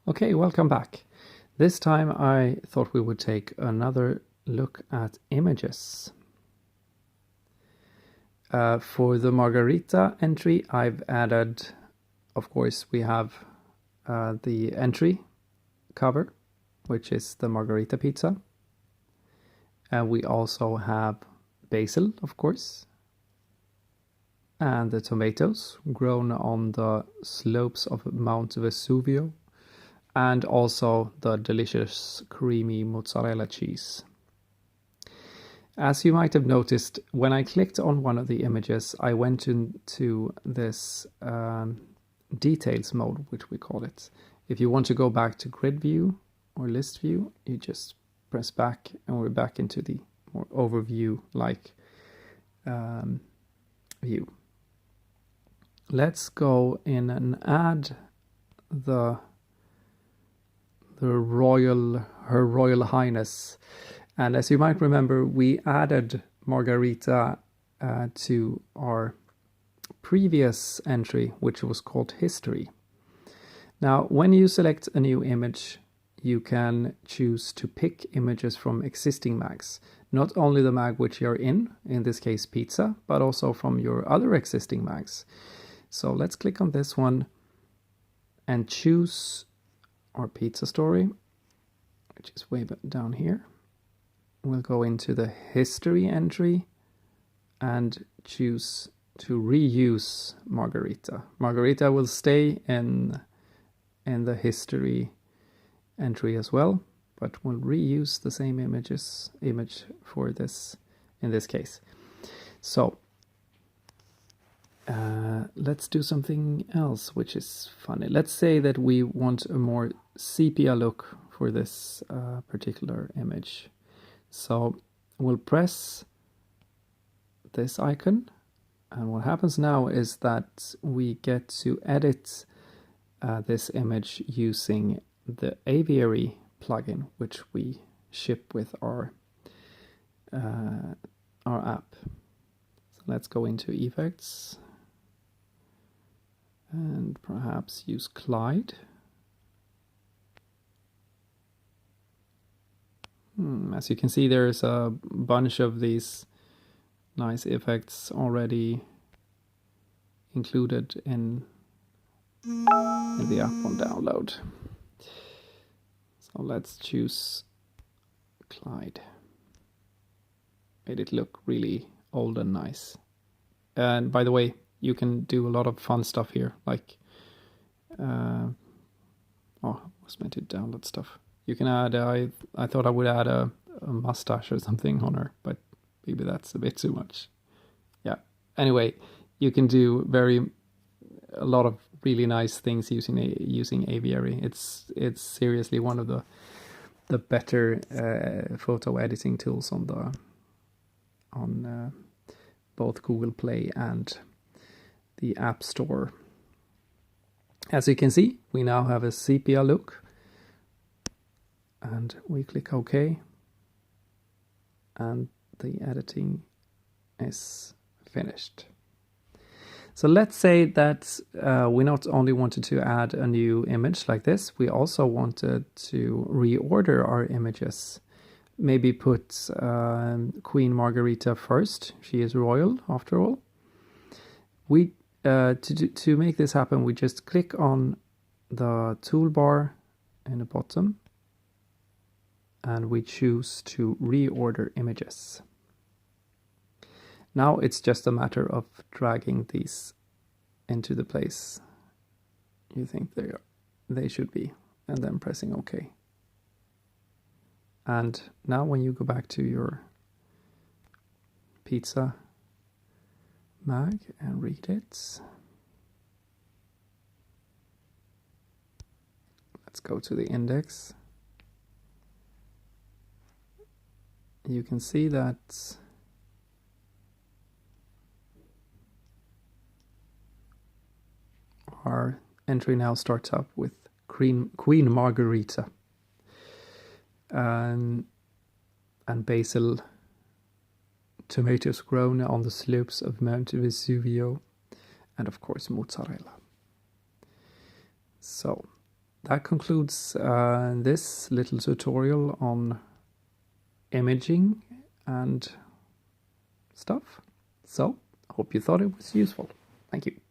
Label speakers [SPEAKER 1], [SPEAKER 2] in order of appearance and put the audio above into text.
[SPEAKER 1] Okay, welcome back. This time I thought we would take another look at images. For the margarita entry, I've added, of course, we have the entry cover, which is the margarita pizza. And we also have basil, of course, and the tomatoes grown on the slopes of Mount Vesuvio, and also the delicious creamy mozzarella cheese. As you might have noticed, when I clicked on one of the images, I went into this details mode, which we call it. If you want to go back to grid view or list view, you just press back and we're back into the more overview-like view. Let's go in and add her Royal Highness. And as you might remember, we added Margarita to our previous entry, which was called History. Now, when you select a new image, you can choose to pick images from existing mags. Not only the mag which you're in this case pizza, but also from your other existing mags. So let's click on this one and choose our pizza story, which is way down here. We'll go into the history entry and choose to reuse Margarita. Margarita will stay in the history entry as well, but we'll reuse the same image for this in this case. So let's do something else which is funny. Let's say that we want a more sepia look for this particular image. So we'll press this icon, and what happens now is that we get to edit this image using the Aviary plugin, which we ship with our app. So let's go into effects and perhaps use Clyde. As you can see, there's a bunch of these nice effects already included in the app on download. So let's choose Clyde. Made it look really old and nice. And by the way, you can do a lot of fun stuff here, like I was meant to download stuff. You can add, I thought I would add a mustache or something on her, but maybe that's a bit too much. Yeah. Anyway, you can do a lot of really nice things using Aviary. It's seriously one of the better photo editing tools on both Google Play and the App Store. As you can see, we now have a sepia look. And we click OK, and the editing is finished. So let's say that we not only wanted to add a new image like this, we also wanted to reorder our images. Maybe put Queen Margarita first. She is royal after all. To make this happen, we just click on the toolbar in the bottom, and we choose to reorder images. Now it's just a matter of dragging these into the place you think they should be, and then pressing OK. And now when you go back to your pizza mag and read it, let's go to the index. You can see that our entry now starts up with Queen Margarita and basil, tomatoes grown on the slopes of Mount Vesuvio, and of course mozzarella. So that concludes this little tutorial on imaging and stuff. So, hope you thought it was useful. Thank you.